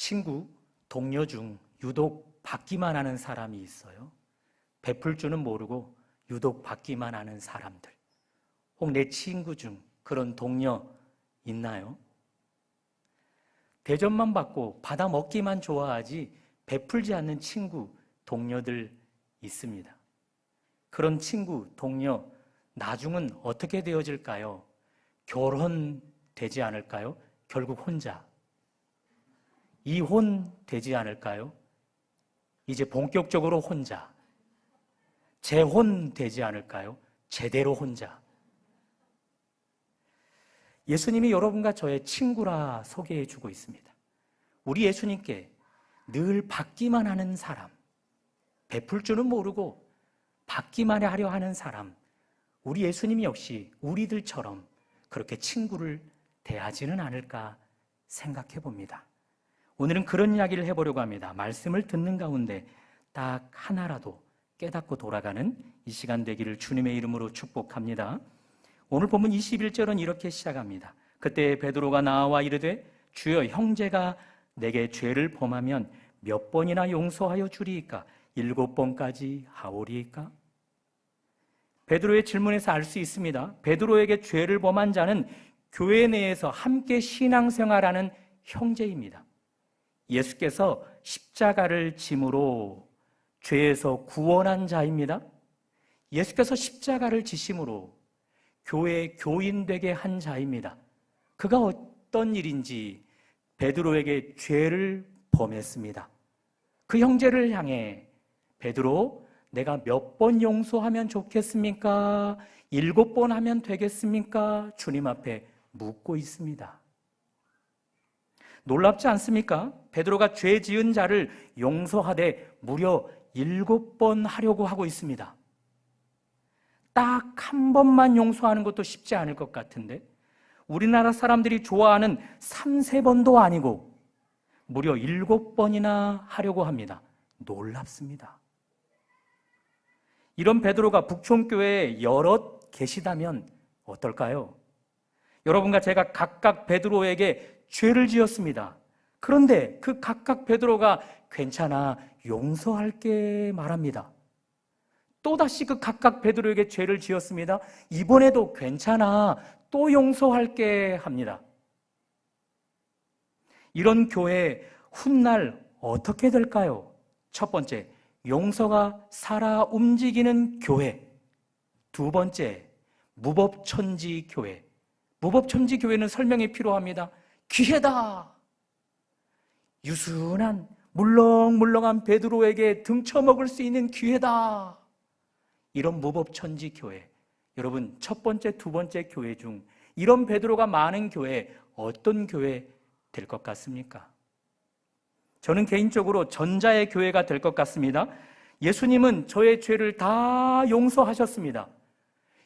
친구, 동료 중 유독 받기만 하는 사람이 있어요. 베풀 줄은 모르고 유독 받기만 하는 사람들. 혹 내 친구 중 그런 동료 있나요? 대접만 받고 받아 먹기만 좋아하지 베풀지 않는 친구, 동료들 있습니다. 그런 친구, 동료, 나중은 어떻게 되어질까요? 결혼되지 않을까요? 결국 혼자. 이혼되지 않을까요? 이제 본격적으로 혼자. 재혼되지 않을까요? 제대로 혼자. 예수님이 여러분과 저의 친구라 소개해 주고 있습니다. 우리 예수님께 늘 받기만 하는 사람, 베풀 줄은 모르고 받기만 하려 하는 사람, 우리 예수님이 역시 우리들처럼 그렇게 친구를 대하지는 않을까 생각해 봅니다. 오늘은 그런 이야기를 해보려고 합니다. 말씀을 듣는 가운데 딱 하나라도 깨닫고 돌아가는 이 시간 되기를 주님의 이름으로 축복합니다. 오늘 본문 21절은 이렇게 시작합니다. 그때 베드로가 나와 이르되 주여, 형제가 내게 죄를 범하면 몇 번이나 용서하여 주리이까? 7번까지 하오리이까? 베드로의 질문에서 알 수 있습니다. 베드로에게 죄를 범한 자는 교회 내에서 함께 신앙생활하는 형제입니다. 예수께서 십자가를 짐으로 죄에서 구원한 자입니다. 예수께서 십자가를 지심으로 교회의 교인 되게 한 자입니다. 그가 어떤 일인지 베드로에게 죄를 범했습니다. 그 형제를 향해 베드로, 내가 몇 번 용서하면 좋겠습니까? 7번 하면 되겠습니까? 주님 앞에 묻고 있습니다. 놀랍지 않습니까? 베드로가 죄 지은 자를 용서하되 무려 7번 하려고 하고 있습니다. 딱 한 번만 용서하는 것도 쉽지 않을 것 같은데, 우리나라 사람들이 좋아하는 3, 4번도 아니고 무려 7번이나 하려고 합니다. 놀랍습니다. 이런 베드로가 북촌교회에 여럿 계시다면 어떨까요? 여러분과 제가 각각 베드로에게 죄를 지었습니다. 그런데 그 각각 베드로가 괜찮아, 용서할게 말합니다. 또다시 그 각각 베드로에게 죄를 지었습니다. 이번에도 괜찮아, 또 용서할게 합니다. 이런 교회 훗날 어떻게 될까요? 첫 번째, 용서가 살아 움직이는 교회. 두 번째, 무법천지 교회. 무법천지 교회는 설명이 필요합니다. 기회다. 유순한 물렁물렁한 베드로에게 등쳐먹을 수 있는 기회다. 이런 무법천지 교회, 여러분 첫 번째, 두 번째 교회 중 이런 베드로가 많은 교회, 어떤 교회 될 것 같습니까? 저는 개인적으로 전자의 교회가 될 것 같습니다. 예수님은 저의 죄를 다 용서하셨습니다.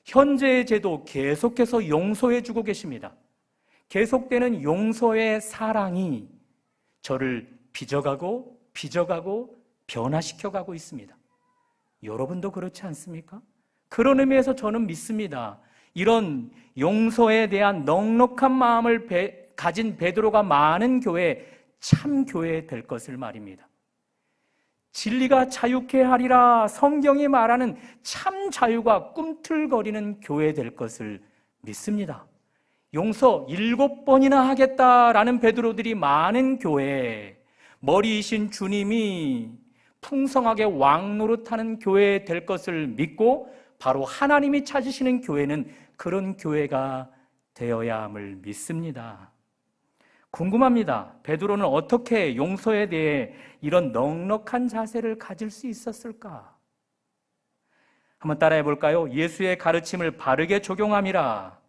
현재의 죄도 계속해서 용서해 주고 계십니다. 계속되는 용서의 사랑이 저를 빚어가고 변화시켜가고 있습니다. 여러분도 그렇지 않습니까? 그런 의미에서 저는 믿습니다. 이런 용서에 대한 넉넉한 마음을 가진 베드로가 많은 교회, 참 교회 될 것을 말입니다. 진리가 자유케 하리라 성경이 말하는 참 자유가 꿈틀거리는 교회 될 것을 믿습니다. 용서 7번이나 하겠다라는 베드로들이 많은 교회, 머리이신 주님이 풍성하게 왕노릇하는 교회 될 것을 믿고 바로 하나님이 찾으시는 교회는 그런 교회가 되어야 함을 믿습니다. 궁금합니다. 베드로는 어떻게 용서에 대해 이런 넉넉한 자세를 가질 수 있었을까? 한번 따라해 볼까요? 예수의 가르침을 바르게 적용함이라.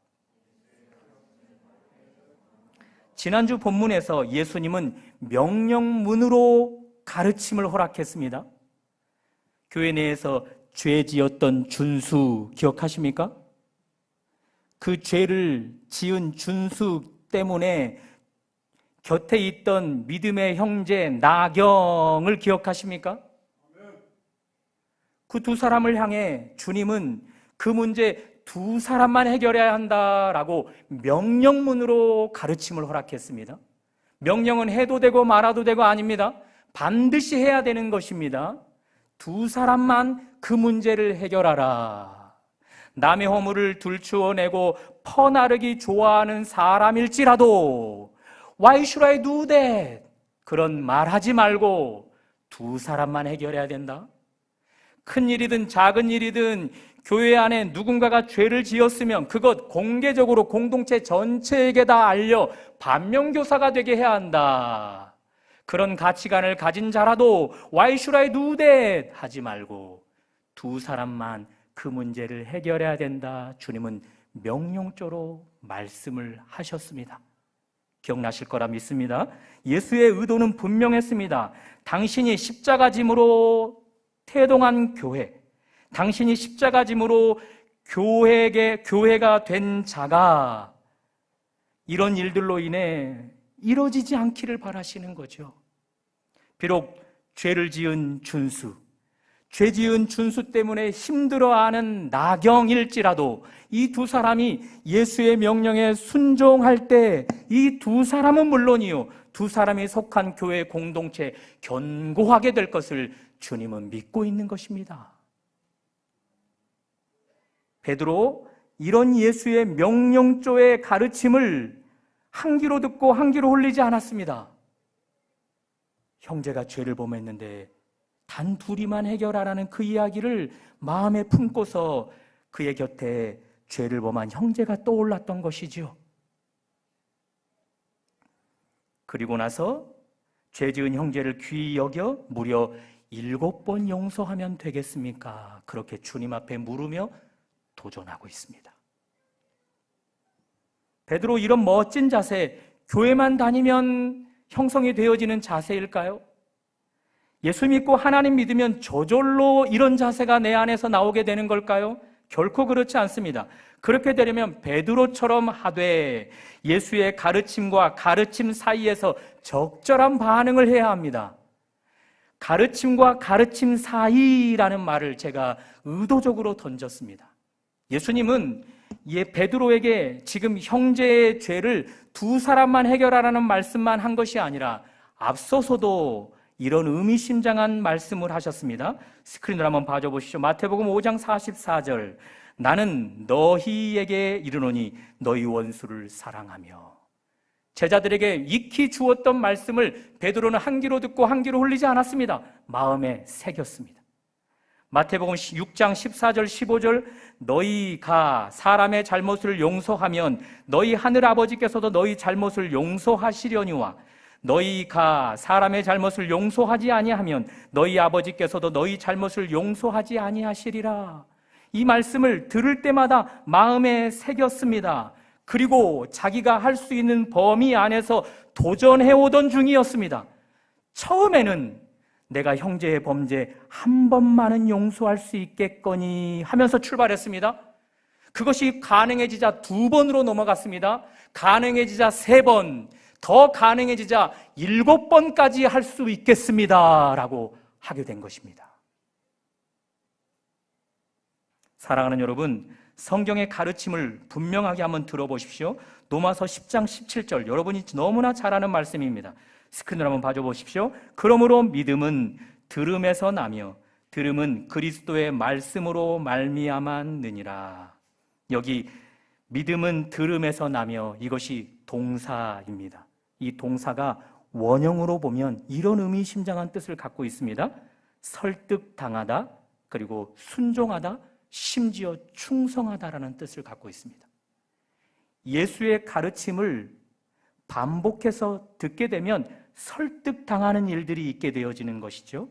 지난주 본문에서 예수님은 명령문으로 가르침을 허락했습니다. 교회 내에서 죄 지었던 준수 기억하십니까? 그 죄를 지은 준수 때문에 곁에 있던 믿음의 형제 나경을 기억하십니까? 그 두 사람을 향해 주님은 그 문제 두 사람만 해결해야 한다라고 명령문으로 가르침을 허락했습니다. 명령은 해도 되고 말아도 되고 아닙니다. 반드시 해야 되는 것입니다. 두 사람만 그 문제를 해결하라. 남의 허물을 들추어내고 퍼나르기 좋아하는 사람일지라도 Why should I do that? 그런 말하지 말고 두 사람만 해결해야 된다. 큰 일이든 작은 일이든 교회 안에 누군가가 죄를 지었으면 그것 공개적으로 공동체 전체에게 다 알려 반면교사가 되게 해야 한다. 그런 가치관을 가진 자라도 Why should I do that? 하지 말고 두 사람만 그 문제를 해결해야 된다. 주님은 명령조로 말씀을 하셨습니다. 기억나실 거라 믿습니다. 예수의 의도는 분명했습니다. 당신이 십자가 짐으로 태동한 교회, 당신이 십자가 짐으로 교회가 된 자가 이런 일들로 인해 이루어지지 않기를 바라시는 거죠. 비록 죄를 지은 준수, 죄 지은 준수 때문에 힘들어하는 나경일지라도 이 두 사람이 예수의 명령에 순종할 때 이 두 사람은 물론이요, 두 사람이 속한 교회 공동체 견고하게 될 것을 주님은 믿고 있는 것입니다. 베드로 이런 예수의 명령조의 가르침을 한 귀로 듣고 한 귀로 흘리지 않았습니다. 형제가 죄를 범했는데 단 둘이만 해결하라는 그 이야기를 마음에 품고서 그의 곁에 죄를 범한 형제가 떠올랐던 것이지요. 그리고 나서 죄 지은 형제를 귀히 여겨 무려 7번 용서하면 되겠습니까? 그렇게 주님 앞에 물으며 도전하고 있습니다. 베드로 이런 멋진 자세, 교회만 다니면 형성이 되어지는 자세일까요? 예수 믿고 하나님 믿으면 저절로 이런 자세가 내 안에서 나오게 되는 걸까요? 결코 그렇지 않습니다. 그렇게 되려면 베드로처럼 하되 예수의 가르침과 가르침 사이에서 적절한 반응을 해야 합니다. 가르침과 가르침 사이라는 말을 제가 의도적으로 던졌습니다. 예수님은 베드로에게 지금 형제의 죄를 두 사람만 해결하라는 말씀만 한 것이 아니라 앞서서도 이런 의미심장한 말씀을 하셨습니다. 스크린으로 한번 봐줘보시죠. 마태복음 5장 44절, 나는 너희에게 이르노니 너희 원수를 사랑하며. 제자들에게 익히 주었던 말씀을 베드로는 한 귀로 듣고 한 귀로 흘리지 않았습니다. 마음에 새겼습니다. 마태복음 6장 14절 15절, 너희가 사람의 잘못을 용서하면 너희 하늘 아버지께서도 너희 잘못을 용서하시려니와 너희가 사람의 잘못을 용서하지 아니하면 너희 아버지께서도 너희 잘못을 용서하지 아니하시리라. 이 말씀을 들을 때마다 마음에 새겼습니다. 그리고 자기가 할 수 있는 범위 안에서 도전해오던 중이었습니다. 처음에는 내가 형제의 범죄 한 번만은 용서할 수 있겠거니 하면서 출발했습니다. 그것이 가능해지자 2번으로 넘어갔습니다. 가능해지자 3번, 더 가능해지자 7번까지 할 수 있겠습니다 라고 하게 된 것입니다. 사랑하는 여러분, 성경의 가르침을 분명하게 한번 들어보십시오. 로마서 10장 17절, 여러분이 너무나 잘 아는 말씀입니다. 스크린으로 한번 봐줘보십시오. 그러므로 믿음은 들음에서 나며 들음은 그리스도의 말씀으로 말미암았느니라. 여기 믿음은 들음에서 나며, 이것이 동사입니다. 이 동사가 원형으로 보면 이런 의미심장한 뜻을 갖고 있습니다. 설득당하다, 그리고 순종하다, 심지어 충성하다라는 뜻을 갖고 있습니다. 예수의 가르침을 반복해서 듣게 되면 설득당하는 일들이 있게 되어지는 것이죠.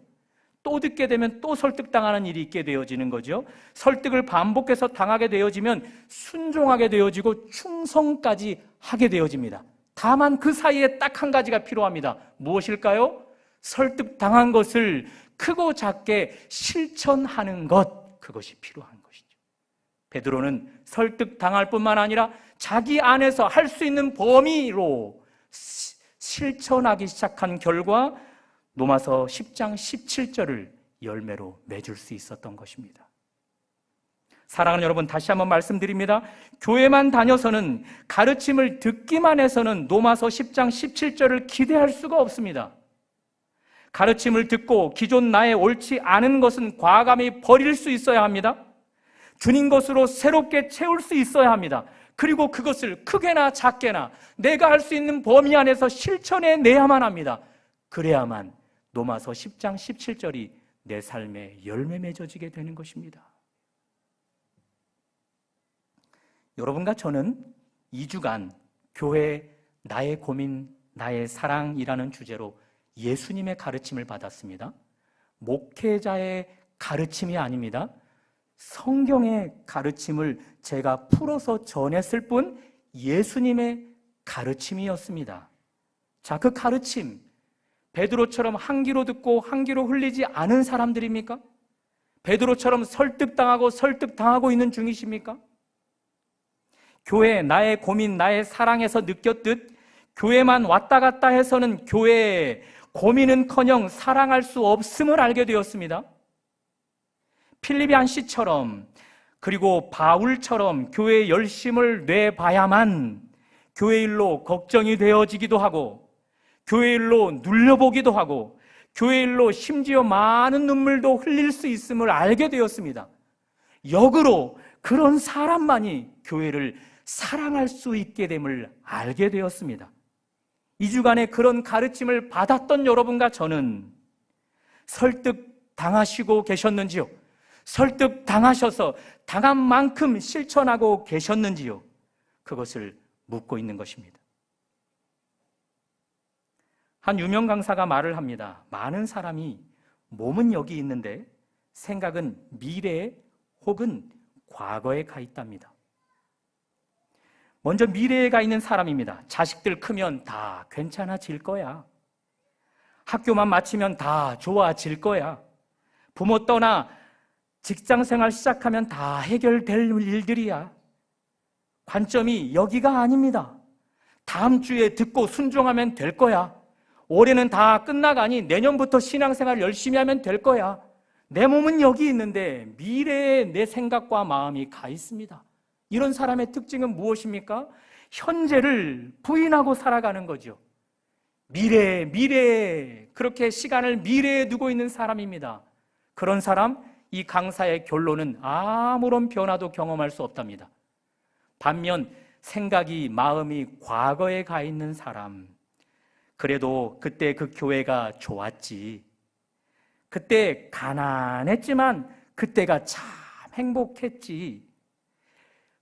또 듣게 되면 또 설득당하는 일이 있게 되어지는 거죠. 설득을 반복해서 당하게 되어지면 순종하게 되어지고 충성까지 하게 되어집니다. 다만 그 사이에 딱 한 가지가 필요합니다. 무엇일까요? 설득당한 것을 크고 작게 실천하는 것, 그것이 필요한 것이죠. 베드로는 설득당할 뿐만 아니라 자기 안에서 할 수 있는 범위로 실천하기 시작한 결과 로마서 10장 17절을 열매로 맺을 수 있었던 것입니다. 사랑하는 여러분, 다시 한번 말씀드립니다. 교회만 다녀서는, 가르침을 듣기만 해서는 로마서 10장 17절을 기대할 수가 없습니다. 가르침을 듣고 기존 나의 옳지 않은 것은 과감히 버릴 수 있어야 합니다. 주님 것으로 새롭게 채울 수 있어야 합니다. 그리고 그것을 크게나 작게나 내가 할 수 있는 범위 안에서 실천해 내야만 합니다. 그래야만 로마서 10장 17절이 내 삶에 열매 맺어지게 되는 것입니다. 여러분과 저는 2주간 교회 나의 고민, 나의 사랑이라는 주제로 예수님의 가르침을 받았습니다. 목회자의 가르침이 아닙니다. 성경의 가르침을 제가 풀어서 전했을 뿐 예수님의 가르침이었습니다. 자, 그 가르침, 베드로처럼 한 귀로 듣고 한 귀로 흘리지 않은 사람들입니까? 베드로처럼 설득당하고 있는 중이십니까? 교회 나의 고민, 나의 사랑에서 느꼈듯 교회만 왔다 갔다 해서는 교회의 고민은커녕 사랑할 수 없음을 알게 되었습니다. 필리비안 씨처럼, 그리고 바울처럼 교회의 열심을 내봐야만 교회 일로 걱정이 되어지기도 하고, 교회 일로 눌려보기도 하고, 교회 일로 심지어 많은 눈물도 흘릴 수 있음을 알게 되었습니다. 역으로 그런 사람만이 교회를 사랑할 수 있게 됨을 알게 되었습니다. 2주간의 그런 가르침을 받았던 여러분과 저는 설득당하시고 계셨는지요? 설득당하셔서 당한 만큼 실천하고 계셨는지요? 그것을 묻고 있는 것입니다. 한 유명 강사가 말을 합니다. 많은 사람이 몸은 여기 있는데 생각은 미래에 혹은 과거에 가 있답니다. 먼저 미래에 가 있는 사람입니다. 자식들 크면 다 괜찮아질 거야. 학교만 마치면 다 좋아질 거야. 부모 떠나 직장생활 시작하면 다 해결될 일들이야. 관점이 여기가 아닙니다. 다음 주에 듣고 순종하면 될 거야. 올해는 다 끝나가니 내년부터 신앙생활 열심히 하면 될 거야. 내 몸은 여기 있는데 미래에 내 생각과 마음이 가 있습니다. 이런 사람의 특징은 무엇입니까? 현재를 부인하고 살아가는 거죠. 미래에 그렇게 시간을 미래에 두고 있는 사람입니다. 그런 사람, 이 강사의 결론은 아무런 변화도 경험할 수 없답니다. 반면 생각이, 마음이 과거에 가 있는 사람, 그래도 그때 그 교회가 좋았지, 그때 가난했지만 그때가 참 행복했지,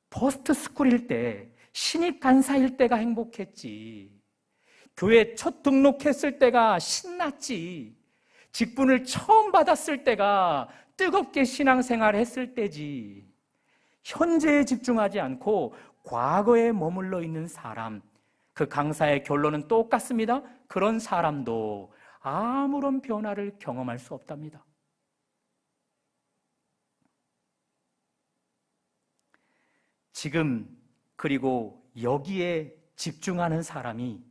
퍼스트 스쿨일 때, 신입 간사일 때가 행복했지, 교회 첫 등록했을 때가 신났지, 직분을 처음 받았을 때가 뜨겁게 신앙생활 했을 때지. 현재에 집중하지 않고 과거에 머물러 있는 사람, 그 강사의 결론은 똑같습니다. 그런 사람도 아무런 변화를 경험할 수 없답니다. 지금 그리고 여기에 집중하는 사람이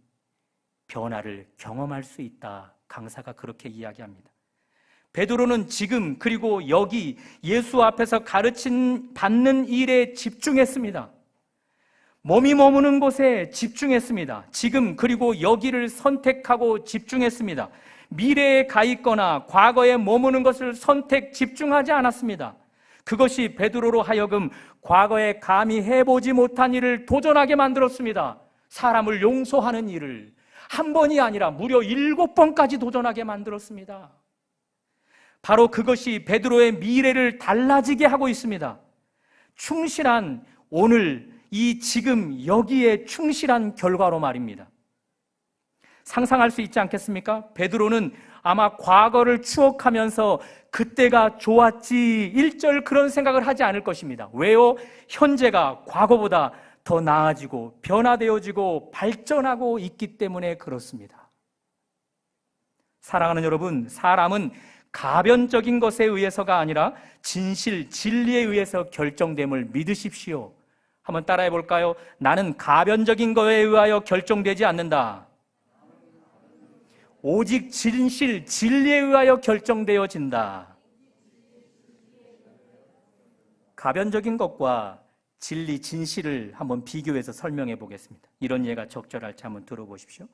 변화를 경험할 수 있다. 강사가 그렇게 이야기합니다. 베드로는 지금 그리고 여기 예수 앞에서 가르침 받는 일에 집중했습니다. 몸이 머무는 곳에 집중했습니다. 지금 그리고 여기를 선택하고 집중했습니다. 미래에 가 있거나 과거에 머무는 것을 집중하지 않았습니다. 그것이 베드로로 하여금 과거에 감히 해보지 못한 일을 도전하게 만들었습니다. 사람을 용서하는 일을 한 번이 아니라 무려 7번까지 도전하게 만들었습니다. 바로 그것이 베드로의 미래를 달라지게 하고 있습니다. 충실한 오늘, 이 지금 여기에 충실한 결과로 말입니다. 상상할 수 있지 않겠습니까? 베드로는 아마 과거를 추억하면서 그때가 좋았지, 일절 그런 생각을 하지 않을 것입니다. 왜요? 현재가 과거보다 더 나아지고 변화되어지고 발전하고 있기 때문에 그렇습니다. 사랑하는 여러분, 사람은 가변적인 것에 의해서가 아니라 진실, 진리에 의해서 결정됨을 믿으십시오. 한번 따라해 볼까요? 나는 가변적인 것에 의하여 결정되지 않는다. 오직 진실, 진리에 의하여 결정되어진다. 가변적인 것과 진리, 진실을 한번 비교해서 설명해 보겠습니다. 이런 예가 적절할지 한번 들어보십시오.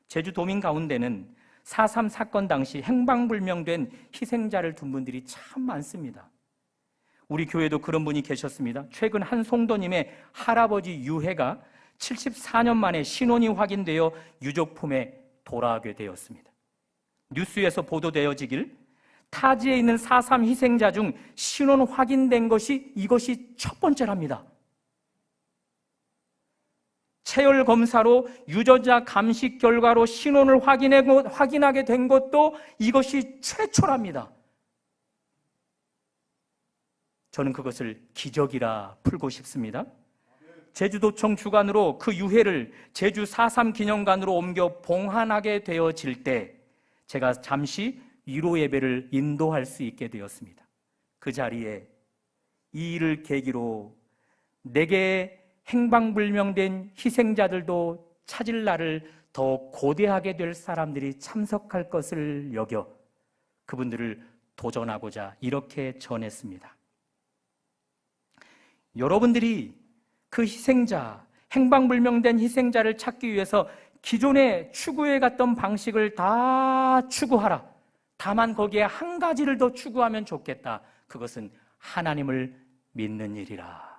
제주 도민 가운데는 4.3 사건 당시 행방불명된 희생자를 둔 분들이 참 많습니다. 우리 교회도 그런 분이 계셨습니다. 최근 한 송도님의 할아버지 유해가 74년 만에 신원이 확인되어 유족 품에 돌아가게 되었습니다. 뉴스에서 보도되어지길 타지에 있는 4.3 희생자 중 신원 확인된 것이 이것이 첫 번째랍니다. 체열 검사로 유전자 감식 결과로 신원을 확인하게 된 것도 이것이 최초랍니다. 저는 그것을 기적이라 풀고 싶습니다. 제주도청 주관으로 그 유해를 제주 4.3 기념관으로 옮겨 봉환하게 되어질 때 제가 잠시 위로 예배를 인도할 수 있게 되었습니다. 그 자리에 이 일을 계기로 내게 행방불명된 희생자들도 찾을 날을 더 고대하게 될 사람들이 참석할 것을 여겨 그분들을 도전하고자 이렇게 전했습니다. 여러분들이 그 희생자, 행방불명된 희생자를 찾기 위해서 기존에 추구해 갔던 방식을 다 추구하라. 다만 거기에 한 가지를 더 추구하면 좋겠다. 그것은 하나님을 믿는 일이라.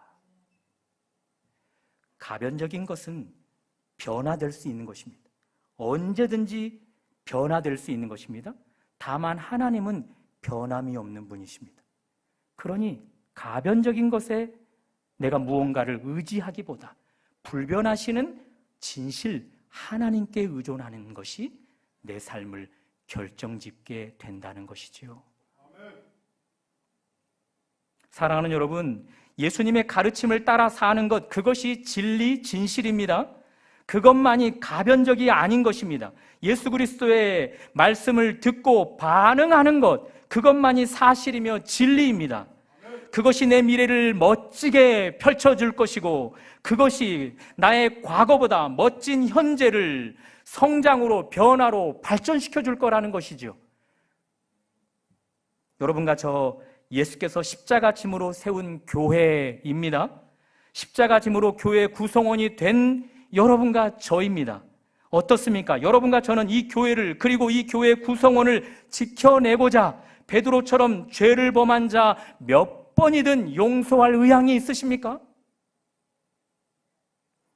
가변적인 것은 변화될 수 있는 것입니다. 언제든지 변화될 수 있는 것입니다. 다만 하나님은 변함이 없는 분이십니다. 그러니 가변적인 것에 내가 무언가를 의지하기보다 불변하시는 진실 하나님께 의존하는 것이 내 삶을 결정짓게 된다는 것이지요. 사랑하는 여러분, 예수님의 가르침을 따라 사는 것, 그것이 진리, 진실입니다. 그것만이 가변적이 아닌 것입니다. 예수 그리스도의 말씀을 듣고 반응하는 것, 그것만이 사실이며 진리입니다. 그것이 내 미래를 멋지게 펼쳐줄 것이고 그것이 나의 과거보다 멋진 현재를 성장으로 변화로 발전시켜 줄 거라는 것이죠. 여러분과 저 예수께서 십자가 짐으로 세운 교회입니다. 십자가 짐으로 교회 구성원이 된 여러분과 저입니다. 어떻습니까? 여러분과 저는 이 교회를 그리고 이 교회 구성원을 지켜내고자 베드로처럼 죄를 범한 자 몇 번이든 용서할 의향이 있으십니까?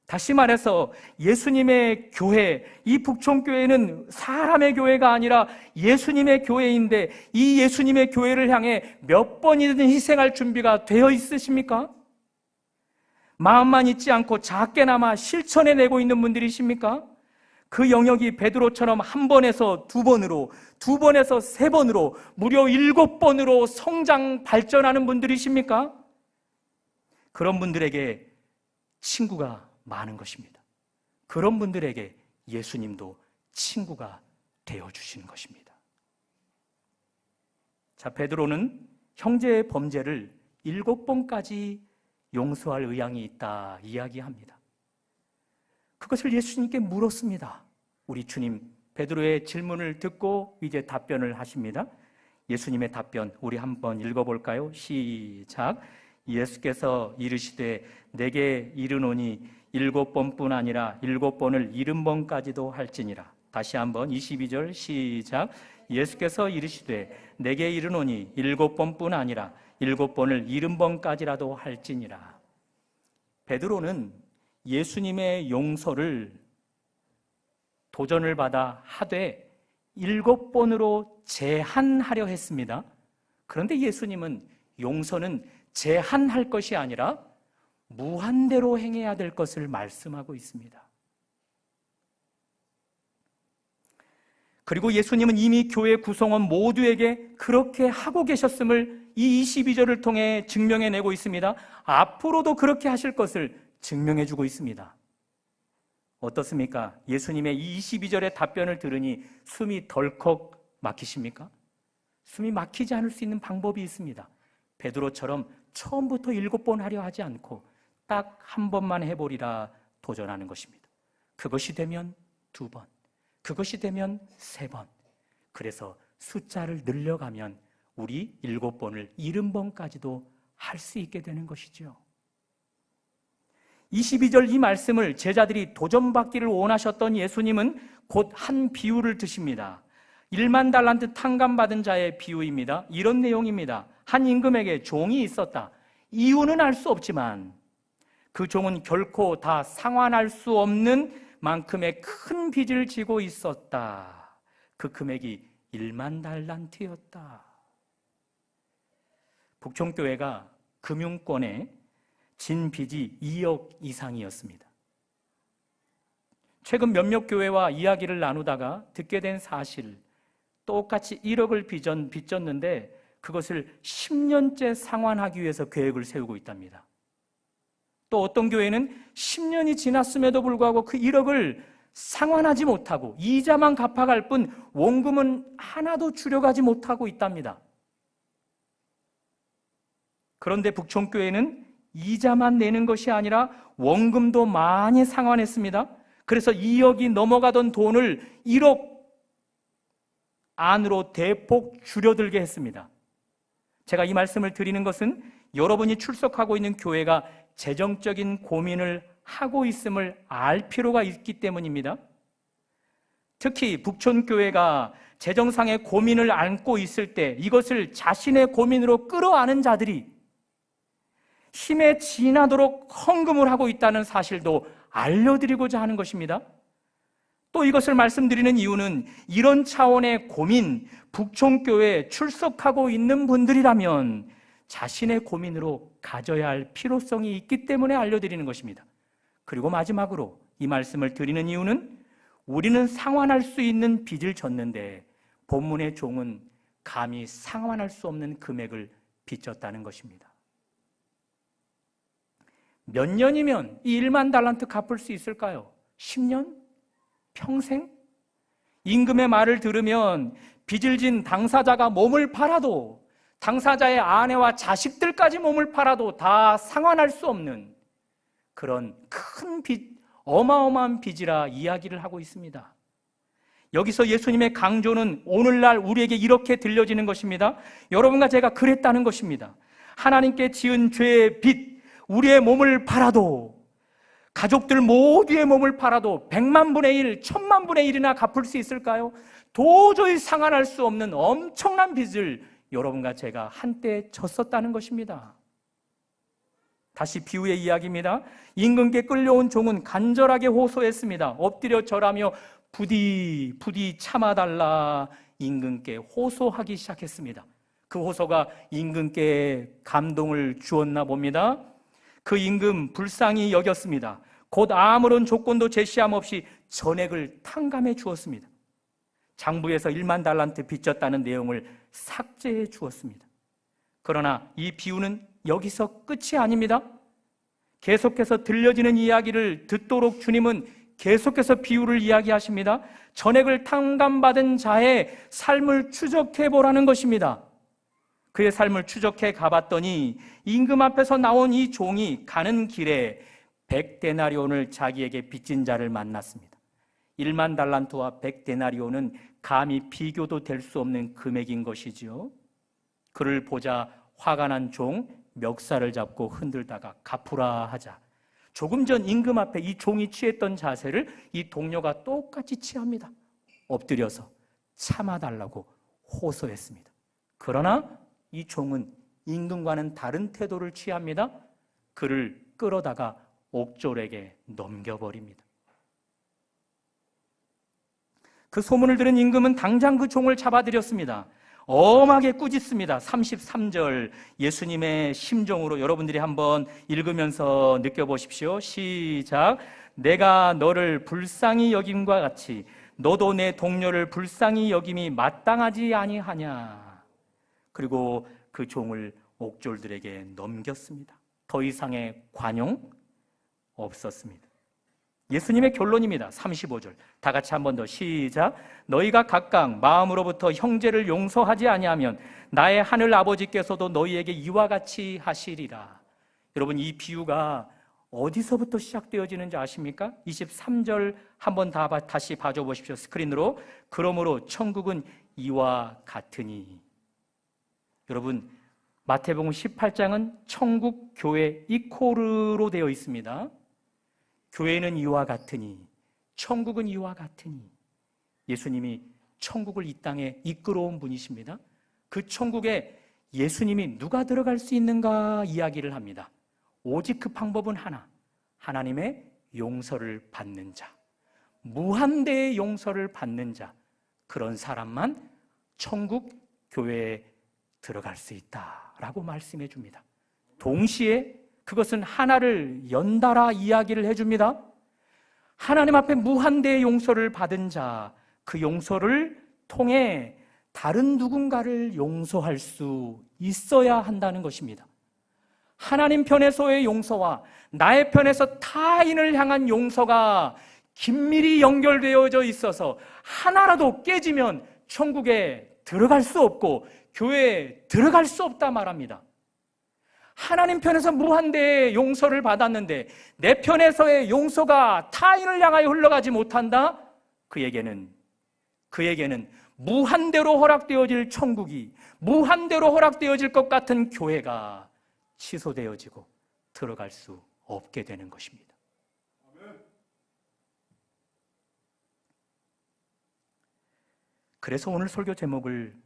다시 말해서 예수님의 교회, 이 북촌교회는 사람의 교회가 아니라 예수님의 교회인데 이 예수님의 교회를 향해 몇 번이든 희생할 준비가 되어 있으십니까? 마음만 있지 않고 작게나마 실천해내고 있는 분들이십니까? 그 영역이 베드로처럼 한 번에서 두 번으로, 두 번에서 세 번으로, 무려 7번으로 성장 발전하는 분들이십니까? 그런 분들에게 친구가 많은 것입니다. 그런 분들에게 예수님도 친구가 되어주시는 것입니다. 자, 베드로는 형제의 범죄를 7번까지 용서할 의향이 있다 이야기합니다. 그것을 예수님께 물었습니다. 우리 주님 베드로의 질문을 듣고 이제 답변을 하십니다. 예수님의 답변 우리 한번 읽어볼까요? 시작. 예수께서 이르시되 내게 이르노니 7번뿐 아니라 7번을 70번까지도 할지니라. 다시 한번 22절 시작. 예수께서 이르시되 내게 이르노니 7번뿐 아니라 7번을 70번까지라도 할지니라. 베드로는 예수님의 용서를 도전을 받아 하되 7번으로 제한하려 했습니다. 그런데 예수님은 용서는 제한할 것이 아니라 무한대로 행해야 될 것을 말씀하고 있습니다. 그리고 예수님은 이미 교회 구성원 모두에게 그렇게 하고 계셨음을 이 22절을 통해 증명해내고 있습니다. 앞으로도 그렇게 하실 것을 증명해주고 있습니다. 어떻습니까? 예수님의 이 22절의 답변을 들으니 숨이 덜컥 막히십니까? 숨이 막히지 않을 수 있는 방법이 있습니다. 베드로처럼 처음부터 7번 하려 하지 않고 딱 한 번만 해보리라 도전하는 것입니다. 그것이 되면 2번, 그것이 되면 3번. 그래서 숫자를 늘려가면 우리 7번을 70번까지도 할 수 있게 되는 것이죠. 22절 이 말씀을 제자들이 도전받기를 원하셨던 예수님은 곧 한 비유를 드십니다. 1만 달란트 탕감받은 자의 비유입니다. 이런 내용입니다. 한 임금에게 종이 있었다. 이유는 알 수 없지만 그 종은 결코 다 상환할 수 없는 만큼의 큰 빚을 지고 있었다. 그 금액이 1만 달란트였다. 북촌교회가 금융권에 진 빚이 2억 이상이었습니다. 최근 몇몇 교회와 이야기를 나누다가 듣게 된 사실, 똑같이 1억을 빚졌는데 그것을 10년째 상환하기 위해서 계획을 세우고 있답니다. 또 어떤 교회는 10년이 지났음에도 불구하고 그 1억을 상환하지 못하고 이자만 갚아갈 뿐 원금은 하나도 줄여가지 못하고 있답니다. 그런데 북촌교회는 이자만 내는 것이 아니라 원금도 많이 상환했습니다. 그래서 2억이 넘어가던 돈을 1억 안으로 대폭 줄여들게 했습니다. 제가 이 말씀을 드리는 것은 여러분이 출석하고 있는 교회가 재정적인 고민을 하고 있음을 알 필요가 있기 때문입니다. 특히 북촌교회가 재정상의 고민을 안고 있을 때 이것을 자신의 고민으로 끌어안은 자들이 힘에 지나도록 헌금을 하고 있다는 사실도 알려드리고자 하는 것입니다. 또 이것을 말씀드리는 이유는 이런 차원의 고민, 북촌교회에 출석하고 있는 분들이라면 자신의 고민으로 가져야 할 필요성이 있기 때문에 알려드리는 것입니다. 그리고 마지막으로 이 말씀을 드리는 이유는 우리는 상환할 수 있는 빚을 졌는데 본문의 종은 감히 상환할 수 없는 금액을 빚졌다는 것입니다. 몇 년이면 이 1만 달란트 갚을 수 있을까요? 10년? 평생? 임금의 말을 들으면 빚을 진 당사자가 몸을 팔아도, 당사자의 아내와 자식들까지 몸을 팔아도 다 상환할 수 없는 그런 큰 빚, 어마어마한 빚이라 이야기를 하고 있습니다. 여기서 예수님의 강조는 오늘날 우리에게 이렇게 들려지는 것입니다. 여러분과 제가 그랬다는 것입니다. 하나님께 지은 죄의 빚, 우리의 몸을 팔아도, 가족들 모두의 몸을 팔아도 100만 분의 1, 1000만 분의 1이나 갚을 수 있을까요? 도저히 상환할 수 없는 엄청난 빚을 여러분과 제가 한때 졌었다는 것입니다. 다시 비유의 이야기입니다. 임금께 끌려온 종은 간절하게 호소했습니다. 엎드려 절하며 부디 참아달라 임금께 호소하기 시작했습니다. 그 호소가 임금께 감동을 주었나 봅니다. 그 임금 불쌍히 여겼습니다. 곧 아무런 조건도 제시함 없이 전액을 탕감해 주었습니다. 장부에서 1만 달란트 빚졌다는 내용을 삭제해 주었습니다. 그러나 이 비유는 여기서 끝이 아닙니다. 계속해서 들려지는 이야기를 듣도록 주님은 계속해서 비유를 이야기하십니다. 전액을 탕감받은 자의 삶을 추적해 보라는 것입니다. 그의 삶을 추적해 가봤더니 임금 앞에서 나온 이 종이 가는 길에 100데나리온을 자기에게 빚진 자를 만났습니다. 1만 달란트와 100데나리온은 감히 비교도 될 수 없는 금액인 것이지요. 그를 보자 화가 난 종 멱살을 잡고 흔들다가 갚으라 하자, 조금 전 임금 앞에 이 종이 취했던 자세를 이 동료가 똑같이 취합니다. 엎드려서 참아달라고 호소했습니다. 그러나 이 종은 임금과는 다른 태도를 취합니다. 그를 끌어다가 옥졸에게 넘겨버립니다. 그 소문을 들은 임금은 당장 그 종을 잡아들였습니다. 엄하게 꾸짖습니다. 33절 예수님의 심정으로 여러분들이 한번 읽으면서 느껴보십시오. 시작. 내가 너를 불쌍히 여김과 같이 너도 내 동료를 불쌍히 여김이 마땅하지 아니하냐. 그리고 그 종을 옥졸들에게 넘겼습니다. 더 이상의 관용 없었습니다. 예수님의 결론입니다. 35절 다 같이 한 번 더 시작. 너희가 각각 마음으로부터 형제를 용서하지 아니하면 나의 하늘 아버지께서도 너희에게 이와 같이 하시리라. 여러분, 이 비유가 어디서부터 시작되어지는지 아십니까? 23절 한번 다시 봐줘 보십시오. 스크린으로. 그러므로 천국은 이와 같으니. 여러분, 마태복음 18장은 천국 교회 이코르로 되어 있습니다. 교회는 이와 같으니, 천국은 이와 같으니. 예수님이 천국을 이 땅에 이끌어온 분이십니다. 그 천국에 예수님이 누가 들어갈 수 있는가 이야기를 합니다. 오직 그 방법은 하나, 하나님의 용서를 받는 자, 무한대의 용서를 받는 자, 그런 사람만 천국 교회에 들어갈 수 있다라고 말씀해 줍니다. 동시에 그것은 하나를 연달아 이야기를 해줍니다. 하나님 앞에 무한대의 용서를 받은 자, 그 용서를 통해 다른 누군가를 용서할 수 있어야 한다는 것입니다. 하나님 편에서의 용서와 나의 편에서 타인을 향한 용서가 긴밀히 연결되어져 있어서 하나라도 깨지면 천국에 들어갈 수 없고 교회에 들어갈 수 없다 말합니다. 하나님 편에서 무한대의 용서를 받았는데 내 편에서의 용서가 타인을 향하여 흘러가지 못한다? 그에게는 무한대로 허락되어질 천국이, 무한대로 허락되어질 것 같은 교회가 취소되어지고 들어갈 수 없게 되는 것입니다. 그래서 오늘 설교 제목을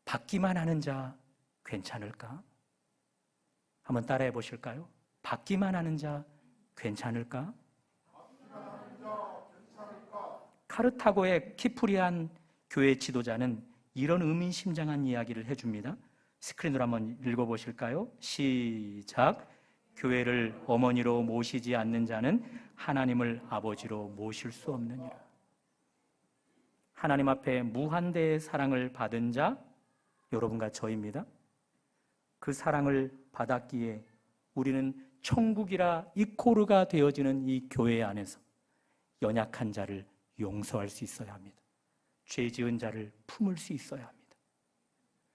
받기만 하는 자 괜찮을까? 한번 따라해 보실까요? 받기만 하는 자 괜찮을까? 카르타고의 키프리안 교회 지도자는 이런 의미심장한 이야기를 해줍니다. 스크린으로 한번 읽어보실까요? 시작. 교회를 어머니로 모시지 않는 자는 하나님을 아버지로 모실 수 없느니라. 하나님 앞에 무한대의 사랑을 받은 자, 여러분과 저입니다. 그 사랑을 받았기에 우리는 천국이라 이코르가 되어지는 이 교회 안에서 연약한 자를 용서할 수 있어야 합니다. 죄 지은 자를 품을 수 있어야 합니다.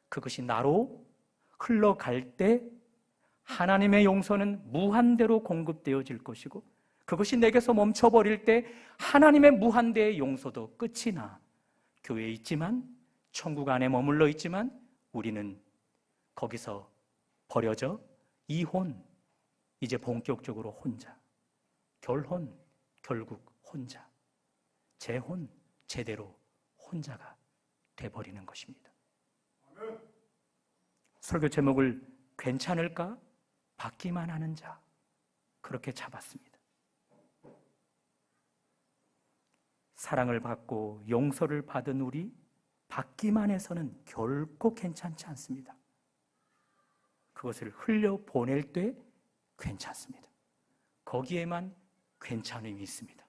그것이 나로 흘러갈 때 하나님의 용서는 무한대로 공급되어질 것이고, 그것이 내게서 멈춰버릴 때 하나님의 무한대의 용서도 끝이 나 교회에 있지만, 천국 안에 머물러 있지만 우리는 거기서 버려져 이혼, 이제 본격적으로 혼자, 결혼, 결국 혼자, 재혼, 제대로 혼자가 돼버리는 것입니다. 설교 제목을 괜찮을까? 받기만 하는 자, 그렇게 잡았습니다. 사랑을 받고 용서를 받은 우리, 받기만 해서는 결코 괜찮지 않습니다. 그것을 흘려보낼 때 괜찮습니다. 거기에만 괜찮음이 있습니다.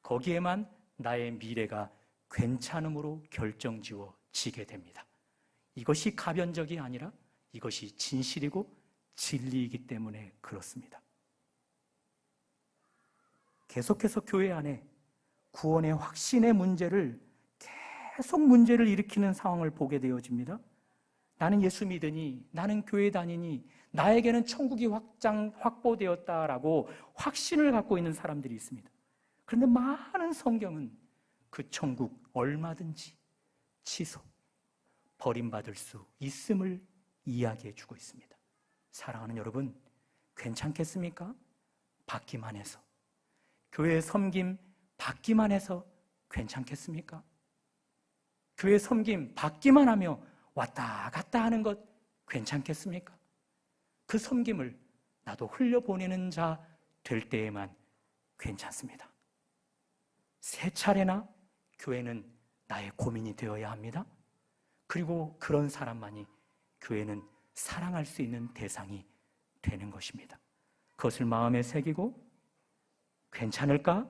거기에만 나의 미래가 괜찮음으로 결정지어지게 됩니다. 이것이 가변적이 아니라 이것이 진실이고 진리이기 때문에 그렇습니다. 계속해서 교회 안에 구원의 확신의 문제를, 계속 문제를 일으키는 상황을 보게 되어집니다. 나는 예수 믿으니, 나는 교회 다니니, 나에게는 천국이 확보되었다라고 확신을 갖고 있는 사람들이 있습니다. 그런데 많은 성경은 그 천국 얼마든지 취소, 버림받을 수 있음을 이야기해 주고 있습니다. 사랑하는 여러분, 괜찮겠습니까? 받기만 해서, 교회 섬김 받기만 해서 괜찮겠습니까? 교회 섬김 받기만 하며 왔다 갔다 하는 것 괜찮겠습니까? 그 섬김을 나도 흘려보내는 자 될 때에만 괜찮습니다. 세 차례나 교회는 나의 고민이 되어야 합니다. 그리고 그런 사람만이 교회는 사랑할 수 있는 대상이 되는 것입니다. 그것을 마음에 새기고 괜찮을까?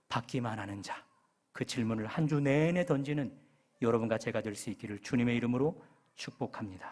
받기만 하는 자, 그 질문을 한 주 내내 던지는 여러분과 제가 될 수 있기를 주님의 이름으로 축복합니다.